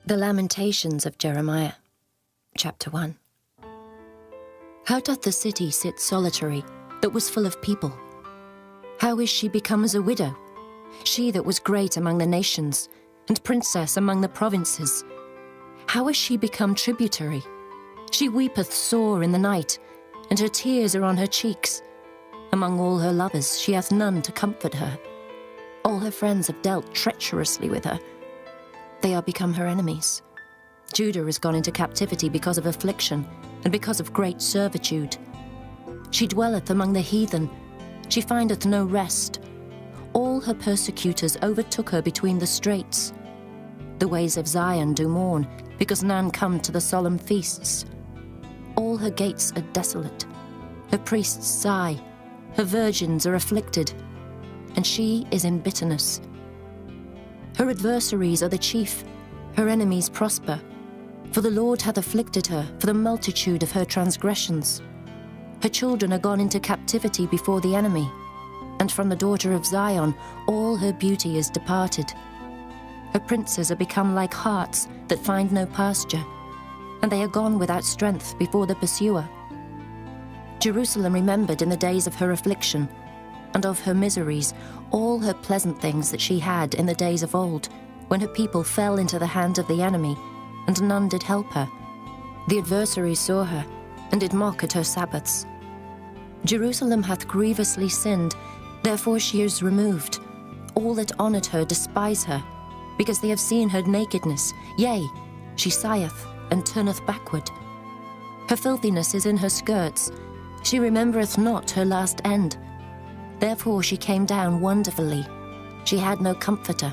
The Lamentations of Jeremiah, Chapter 1. How doth the city sit solitary, that was full of people? How is she become as a widow, she that was great among the nations, and princess among the provinces? How is she become tributary? She weepeth sore in the night, and her tears are on her cheeks. Among all her lovers she hath none to comfort her. All her friends have dealt treacherously with her. They are become her enemies. Judah is gone into captivity because of affliction, and because of great servitude. She dwelleth among the heathen, she findeth no rest. All her persecutors overtook her between the straits. The ways of Zion do mourn, because none come to the solemn feasts. All her gates are desolate, her priests sigh, her virgins are afflicted, and she is in bitterness. Her adversaries are the chief, her enemies prosper. For the Lord hath afflicted her for the multitude of her transgressions. Her children are gone into captivity before the enemy, and from the daughter of Zion all her beauty is departed. Her princes are become like harts that find no pasture, and they are gone without strength before the pursuer. Jerusalem remembered in the days of her affliction, and of her miseries, all her pleasant things that she had in the days of old, when her people fell into the hand of the enemy, and none did help her. The adversaries saw her, and did mock at her Sabbaths. Jerusalem hath grievously sinned, therefore she is removed. All that honoured her despise her, because they have seen her nakedness. Yea, she sigheth, and turneth backward. Her filthiness is in her skirts, she remembereth not her last end. Therefore she came down wonderfully, she had no comforter.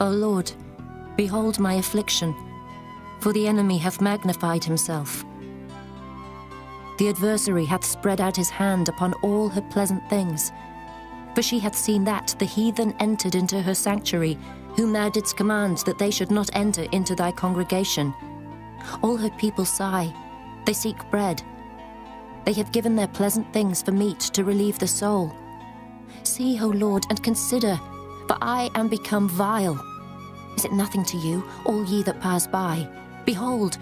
O Lord, behold my affliction, for the enemy hath magnified himself. The adversary hath spread out his hand upon all her pleasant things. For she hath seen that the heathen entered into her sanctuary, whom thou didst command that they should not enter into thy congregation. All her people sigh, they seek bread. They have given their pleasant things for meat to relieve the soul. See, O Lord, and consider, for I am become vile. Is it nothing to you, all ye that pass by? Behold,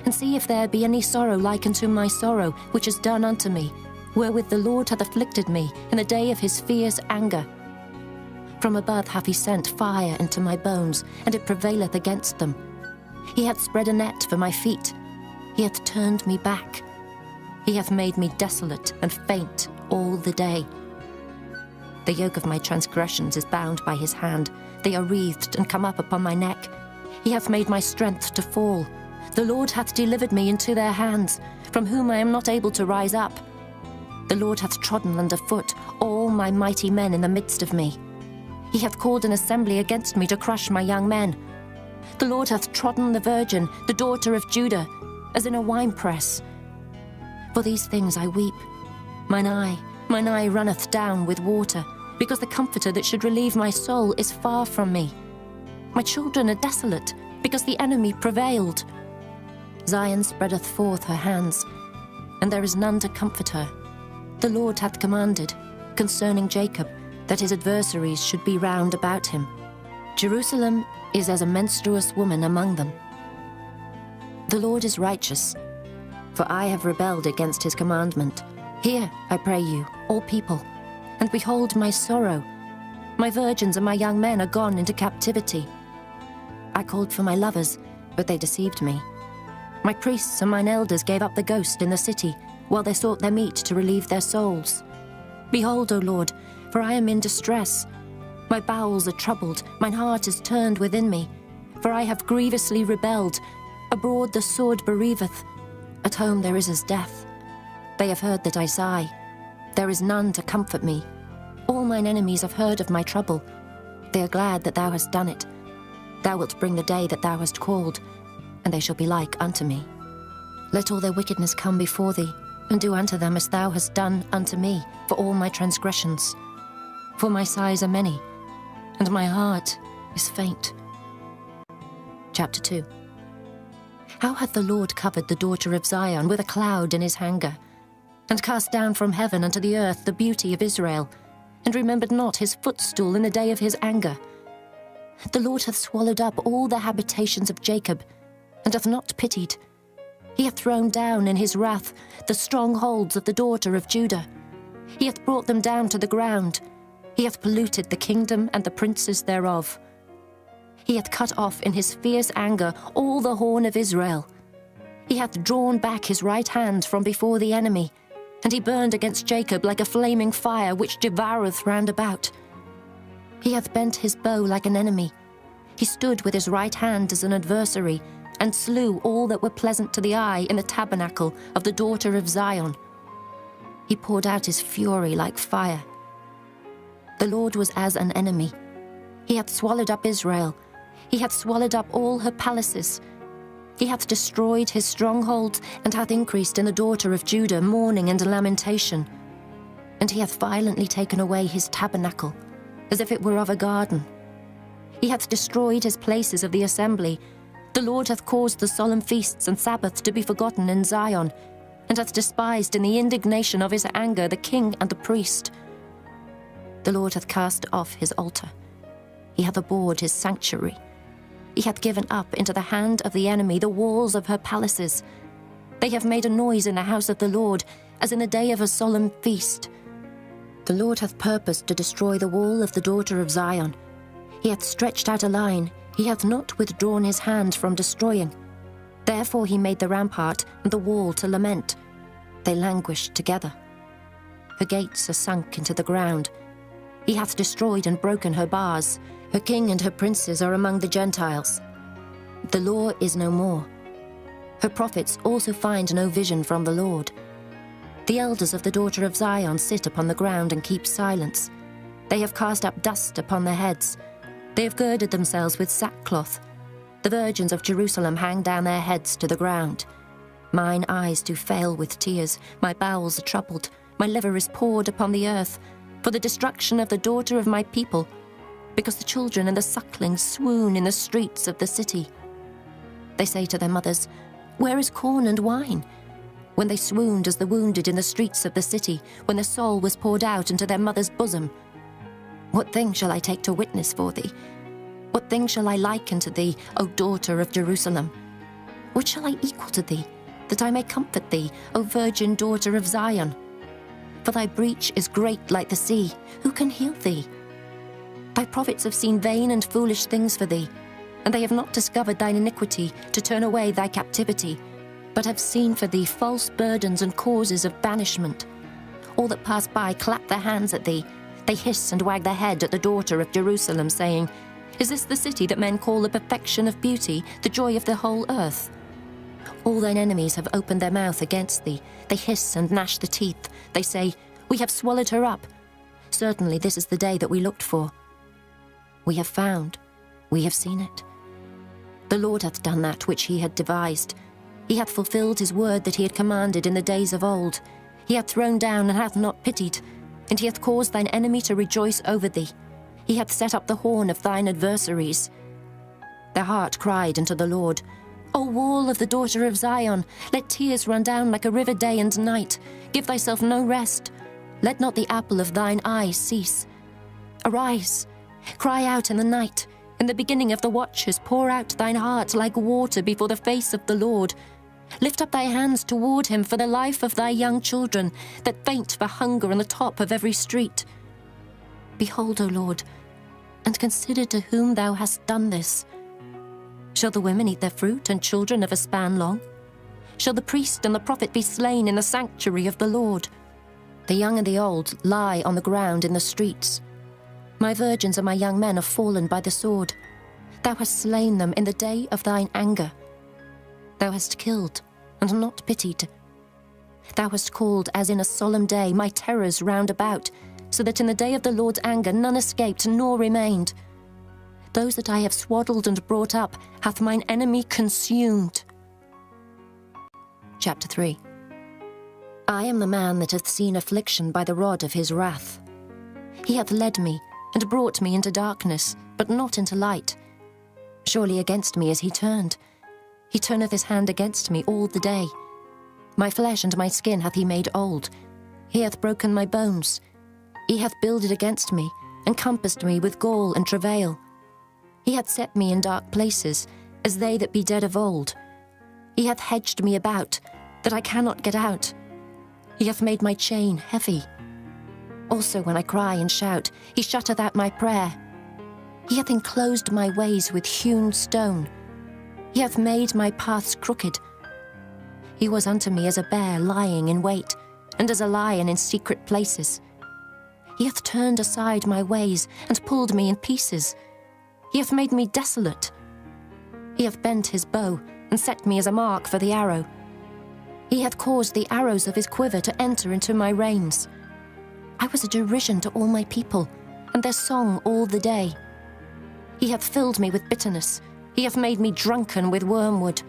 and see if there be any sorrow like unto my sorrow, which is done unto me, wherewith the Lord hath afflicted me in the day of his fierce anger. From above hath he sent fire into my bones, and it prevaileth against them. He hath spread a net for my feet, he hath turned me back. He hath made me desolate and faint all the day. The yoke of my transgressions is bound by his hand. They are wreathed and come up upon my neck. He hath made my strength to fall. The Lord hath delivered me into their hands, from whom I am not able to rise up. The Lord hath trodden under foot all my mighty men in the midst of me. He hath called an assembly against me to crush my young men. The Lord hath trodden the virgin, the daughter of Judah, as in a winepress. For these things I weep. Mine eye runneth down with water, because the comforter that should relieve my soul is far from me. My children are desolate, because the enemy prevailed. Zion spreadeth forth her hands, and there is none to comfort her. The Lord hath commanded, concerning Jacob, that his adversaries should be round about him. Jerusalem is as a menstruous woman among them. The Lord is righteous, for I have rebelled against his commandment. Hear, I pray you, all people, and behold my sorrow. My virgins and my young men are gone into captivity. I called for my lovers, but they deceived me. My priests and mine elders gave up the ghost in the city, while they sought their meat to relieve their souls. Behold, O Lord, for I am in distress. My bowels are troubled, mine heart is turned within me, for I have grievously rebelled. Abroad the sword bereaveth, at home there is as death. They have heard that I sigh. There is none to comfort me. All mine enemies have heard of my trouble. They are glad that thou hast done it. Thou wilt bring the day that thou hast called, and they shall be like unto me. Let all their wickedness come before thee, and do unto them as thou hast done unto me for all my transgressions. For my sighs are many, and my heart is faint. Chapter 2. How hath the Lord covered the daughter of Zion with a cloud in his anger, and cast down from heaven unto the earth the beauty of Israel, and remembered not his footstool in the day of his anger. The Lord hath swallowed up all the habitations of Jacob, and hath not pitied. He hath thrown down in his wrath the strongholds of the daughter of Judah. He hath brought them down to the ground. He hath polluted the kingdom and the princes thereof. He hath cut off in his fierce anger all the horn of Israel. He hath drawn back his right hand from before the enemy, and he burned against Jacob like a flaming fire which devoureth round about. He hath bent his bow like an enemy. He stood with his right hand as an adversary, and slew all that were pleasant to the eye in the tabernacle of the daughter of Zion. He poured out his fury like fire. The Lord was as an enemy. He hath swallowed up Israel. He hath swallowed up all her palaces. He hath destroyed his strongholds, and hath increased in the daughter of Judah mourning and lamentation. And he hath violently taken away his tabernacle, as if it were of a garden. He hath destroyed his places of the assembly. The Lord hath caused the solemn feasts and Sabbaths to be forgotten in Zion, and hath despised in the indignation of his anger the king and the priest. The Lord hath cast off his altar. He hath abhorred his sanctuary. He hath given up into the hand of the enemy the walls of her palaces. They have made a noise in the house of the Lord, as in the day of a solemn feast. The Lord hath purposed to destroy the wall of the daughter of Zion. He hath stretched out a line. He hath not withdrawn his hand from destroying. Therefore he made the rampart and the wall to lament. They languished together. Her gates are sunk into the ground. He hath destroyed and broken her bars. Her king and her princes are among the Gentiles. The law is no more. Her prophets also find no vision from the Lord. The elders of the daughter of Zion sit upon the ground and keep silence. They have cast up dust upon their heads. They have girded themselves with sackcloth. The virgins of Jerusalem hang down their heads to the ground. Mine eyes do fail with tears. My bowels are troubled. My liver is poured upon the earth, for the destruction of the daughter of my people, because the children and the sucklings swoon in the streets of the city. They say to their mothers, "Where is corn and wine?" When they swooned as the wounded in the streets of the city, when their soul was poured out into their mother's bosom. What thing shall I take to witness for thee? What thing shall I liken to thee, O daughter of Jerusalem? What shall I equal to thee, that I may comfort thee, O virgin daughter of Zion? For thy breach is great like the sea. Who can heal thee? Thy prophets have seen vain and foolish things for thee, and they have not discovered thine iniquity to turn away thy captivity, but have seen for thee false burdens and causes of banishment. All that pass by clap their hands at thee. They hiss and wag their head at the daughter of Jerusalem, saying, "Is this the city that men call the perfection of beauty, the joy of the whole earth?" All thine enemies have opened their mouth against thee. They hiss and gnash the teeth. They say, "We have swallowed her up. Certainly this is the day that we looked for. We have found, we have seen it. The Lord hath done that which he had devised. He hath fulfilled his word that he had commanded in the days of old. He hath thrown down and hath not pitied, and he hath caused thine enemy to rejoice over thee. He hath set up the horn of thine adversaries. Their heart cried unto the Lord, O wall of the daughter of Zion, let tears run down like a river day and night. Give thyself no rest. Let not the apple of thine eye cease. Arise, cry out in the night. In the beginning of the watches, pour out thine heart like water before the face of the Lord. Lift up thy hands toward him for the life of thy young children, that faint for hunger on the top of every street. Behold, O Lord, and consider to whom thou hast done this. Shall the women eat their fruit, and children of a span long? Shall the priest and the prophet be slain in the sanctuary of the Lord? The young and the old lie on the ground in the streets. My virgins and my young men are fallen by the sword. Thou hast slain them in the day of thine anger. Thou hast killed and not pitied. Thou hast called as in a solemn day my terrors round about, so that in the day of the Lord's anger none escaped nor remained. Those that I have swaddled and brought up hath mine enemy consumed. Chapter 3. I am the man that hath seen affliction by the rod of his wrath. He hath led me and brought me into darkness, but not into light. Surely against me is he turned. He turneth his hand against me all the day. My flesh and my skin hath he made old. He hath broken my bones. He hath builded against me, and compassed me with gall and travail. He hath set me in dark places, as they that be dead of old. He hath hedged me about, that I cannot get out. He hath made my chain heavy. Also when I cry and shout, he shutteth out my prayer. He hath enclosed my ways with hewn stone. He hath made my paths crooked. He was unto me as a bear lying in wait, and as a lion in secret places. He hath turned aside my ways, and pulled me in pieces. He hath made me desolate. He hath bent his bow, and set me as a mark for the arrow. He hath caused the arrows of his quiver to enter into my reins. I was a derision to all my people, and their song all the day. He hath filled me with bitterness. He hath made me drunken with wormwood.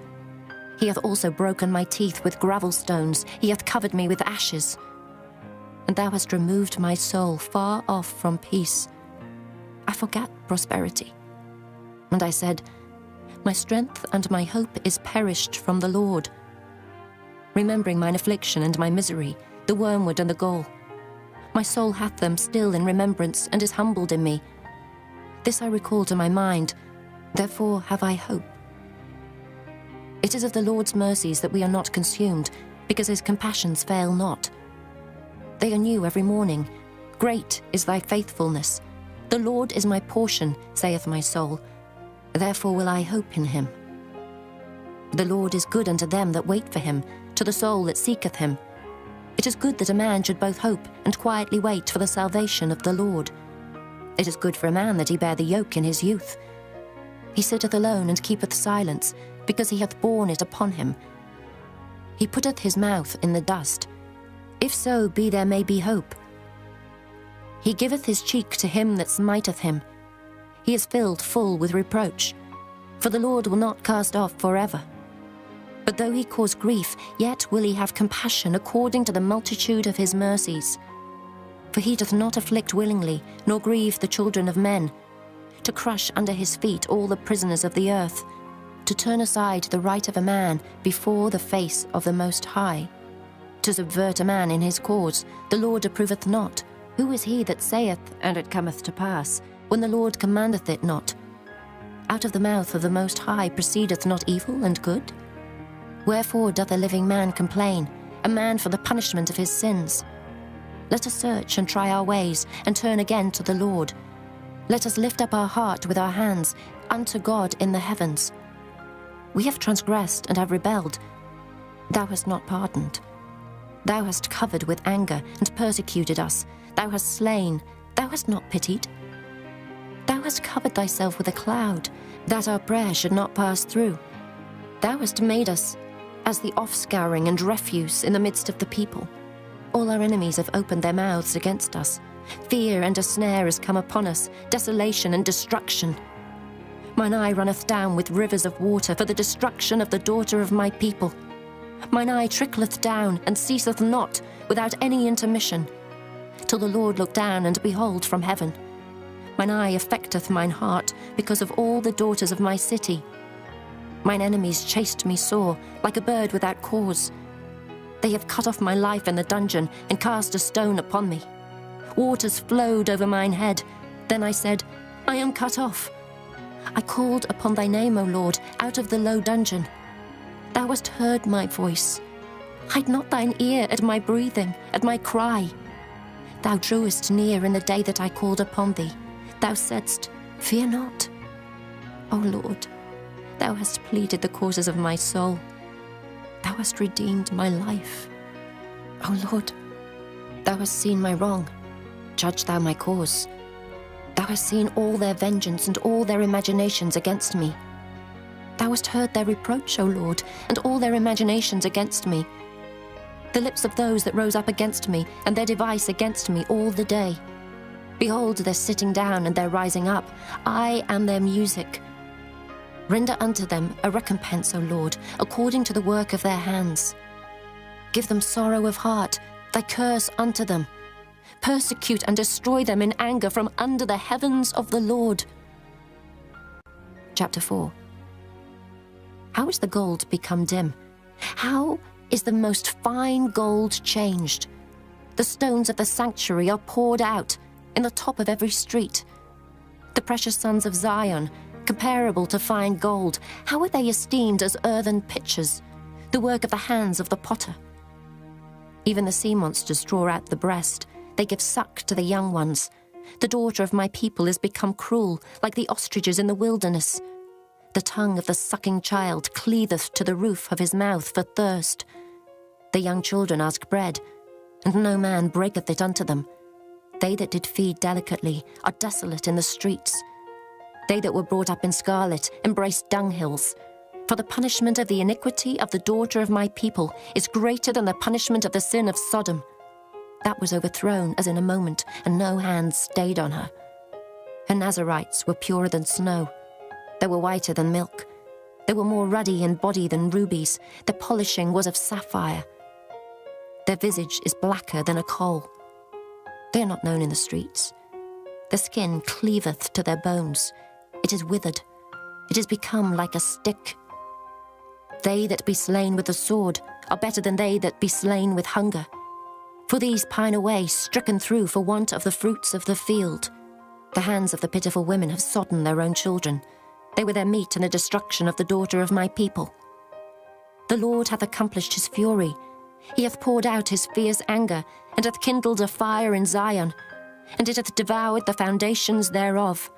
He hath also broken my teeth with gravel stones. He hath covered me with ashes. And thou hast removed my soul far off from peace. I forgat prosperity. And I said, my strength and my hope is perished from the Lord. Remembering mine affliction and my misery, the wormwood and the gall. My soul hath them still in remembrance, and is humbled in me. This I recall to my mind, therefore have I hope. It is of the Lord's mercies that we are not consumed, because his compassions fail not. They are new every morning. Great is thy faithfulness. The Lord is my portion, saith my soul. Therefore will I hope in him. The Lord is good unto them that wait for him, to the soul that seeketh him. It is good that a man should both hope and quietly wait for the salvation of the Lord. It is good for a man that he bear the yoke in his youth. He sitteth alone and keepeth silence, because he hath borne it upon him. He putteth his mouth in the dust. If so be there may be hope. He giveth his cheek to him that smiteth him. He is filled full with reproach. For the Lord will not cast off forever. But though he cause grief, yet will he have compassion according to the multitude of his mercies. For he doth not afflict willingly, nor grieve the children of men, to crush under his feet all the prisoners of the earth, to turn aside the right of a man before the face of the Most High, to subvert a man in his cause, the Lord approveth not. Who is he that saith, and it cometh to pass, when the Lord commandeth it not? Out of the mouth of the Most High proceedeth not evil and good? Wherefore doth a living man complain, a man for the punishment of his sins? Let us search and try our ways, and turn again to the Lord. Let us lift up our heart with our hands unto God in the heavens. We have transgressed and have rebelled. Thou hast not pardoned. Thou hast covered with anger and persecuted us. Thou hast slain. Thou hast not pitied. Thou hast covered thyself with a cloud, that our prayer should not pass through. Thou hast made us as the offscouring and refuse in the midst of the people. All our enemies have opened their mouths against us. Fear and a snare is come upon us, desolation and destruction. Mine eye runneth down with rivers of water for the destruction of the daughter of my people. Mine eye trickleth down and ceaseth not without any intermission, till the Lord look down and behold from heaven. Mine eye affecteth mine heart because of all the daughters of my city. Mine enemies chased me sore, like a bird without cause. They have cut off my life in the dungeon, and cast a stone upon me. Waters flowed over mine head. Then I said, I am cut off. I called upon thy name, O Lord, out of the low dungeon. Thou hast heard my voice. Hide not thine ear at my breathing, at my cry. Thou drewest near in the day that I called upon thee. Thou saidst, fear not. O Lord, thou hast pleaded the causes of my soul. Thou hast redeemed my life. O Lord, thou hast seen my wrong. Judge thou my cause. Thou hast seen all their vengeance and all their imaginations against me. Thou hast heard their reproach, O Lord, and all their imaginations against me. The lips of those that rose up against me, and their device against me all the day. Behold their sitting down and their rising up. I am their music. Render unto them a recompense, O Lord, according to the work of their hands. Give them sorrow of heart, thy curse unto them. Persecute and destroy them in anger from under the heavens of the Lord. Chapter 4. How is the gold become dim? How is the most fine gold changed? The stones of the sanctuary are poured out in the top of every street. The precious sons of Zion comparable to fine gold, how are they esteemed as earthen pitchers, the work of the hands of the potter? Even the sea monsters draw out the breast. They give suck to the young ones. The daughter of my people is become cruel, like the ostriches in the wilderness. The tongue of the sucking child cleaveth to the roof of his mouth for thirst. The young children ask bread, and no man breaketh it unto them. They that did feed delicately are desolate in the streets. They that were brought up in scarlet embrace dunghills. For the punishment of the iniquity of the daughter of my people is greater than the punishment of the sin of Sodom. That was overthrown as in a moment, and no hand stayed on her. Her Nazarites were purer than snow. They were whiter than milk. They were more ruddy in body than rubies. Their polishing was of sapphire. Their visage is blacker than a coal. They are not known in the streets. The skin cleaveth to their bones. It is withered. It is become like a stick. They that be slain with the sword are better than they that be slain with hunger. For these pine away, stricken through for want of the fruits of the field. The hands of the pitiful women have sodden their own children. They were their meat in the destruction of the daughter of my people. The Lord hath accomplished his fury. He hath poured out his fierce anger, and hath kindled a fire in Zion, and it hath devoured the foundations thereof.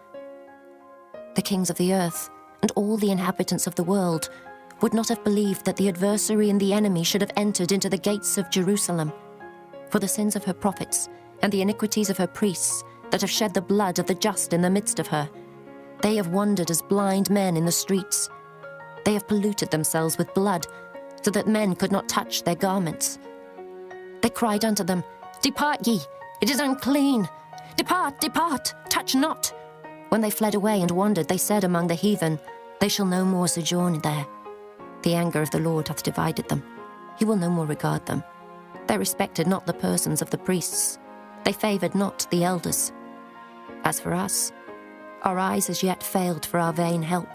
The kings of the earth, and all the inhabitants of the world, would not have believed that the adversary and the enemy should have entered into the gates of Jerusalem. For the sins of her prophets, and the iniquities of her priests, that have shed the blood of the just in the midst of her, they have wandered as blind men in the streets. They have polluted themselves with blood, so that men could not touch their garments. They cried unto them, Depart ye, it is unclean. Depart, depart, touch not. When they fled away and wandered, they said among the heathen, They shall no more sojourn there. The anger of the Lord hath divided them. He will no more regard them. They respected not the persons of the priests. They favoured not the elders. As for us, our eyes as yet failed for our vain help.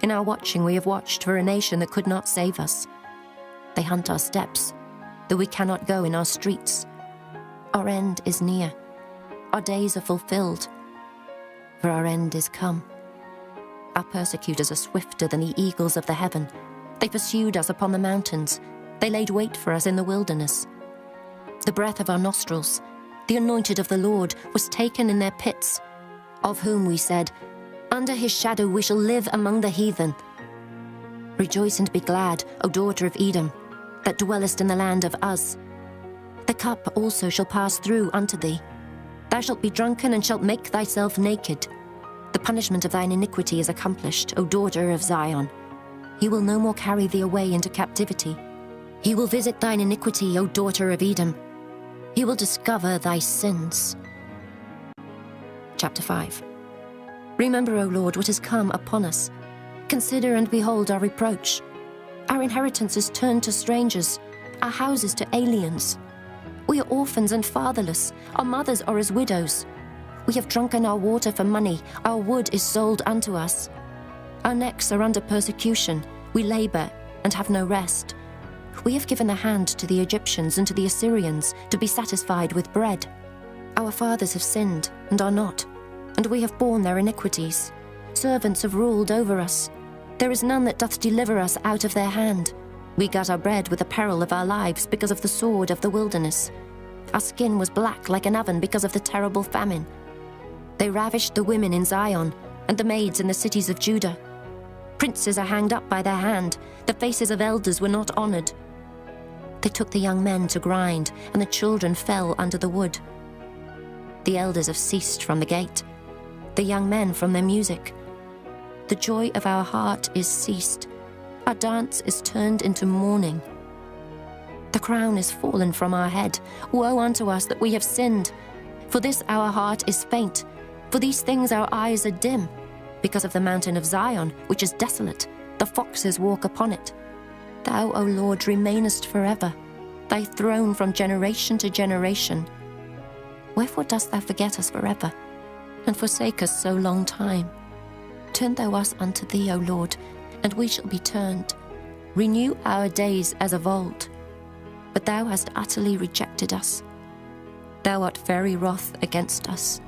In our watching we have watched for a nation that could not save us. They hunt our steps, though we cannot go in our streets. Our end is near. Our days are fulfilled, for our end is come. Our persecutors are swifter than the eagles of the heaven. They pursued us upon the mountains. They laid wait for us in the wilderness. The breath of our nostrils, the anointed of the Lord, was taken in their pits, of whom we said, Under his shadow we shall live among the heathen. Rejoice and be glad, O daughter of Edom, that dwellest in the land of Uz. The cup also shall pass through unto thee. Thou shalt be drunken and shalt make thyself naked. The punishment of thine iniquity is accomplished, O daughter of Zion. He will no more carry thee away into captivity. He will visit thine iniquity, O daughter of Edom. He will discover thy sins. Chapter 5. Remember, O Lord, what is come upon us. Consider and behold our reproach. Our inheritance is turned to strangers, our houses to aliens. We are orphans and fatherless. Our mothers are as widows. We have drunken our water for money. Our wood is sold unto us. Our necks are under persecution. We labor and have no rest. We have given the hand to the Egyptians and to the Assyrians to be satisfied with bread. Our fathers have sinned and are not, and we have borne their iniquities. Servants have ruled over us. There is none that doth deliver us out of their hand. We got our bread with the peril of our lives because of the sword of the wilderness. Our skin was black like an oven because of the terrible famine. They ravished the women in Zion and the maids in the cities of Judah. Princes are hanged up by their hand. The faces of elders were not honored. They took the young men to grind, and the children fell under the wood. The elders have ceased from the gate, the young men from their music. The joy of our heart is ceased. Our dance is turned into mourning. The crown is fallen from our head. Woe unto us that we have sinned. For this our heart is faint. For these things our eyes are dim. Because of the mountain of Zion, which is desolate, the foxes walk upon it. Thou, O Lord, remainest forever, thy throne from generation to generation. Wherefore dost thou forget us forever, and forsake us so long time? Turn thou us unto thee, O Lord, and we shall be turned. Renew our days as of old. But thou hast utterly rejected us. Thou art very wroth against us.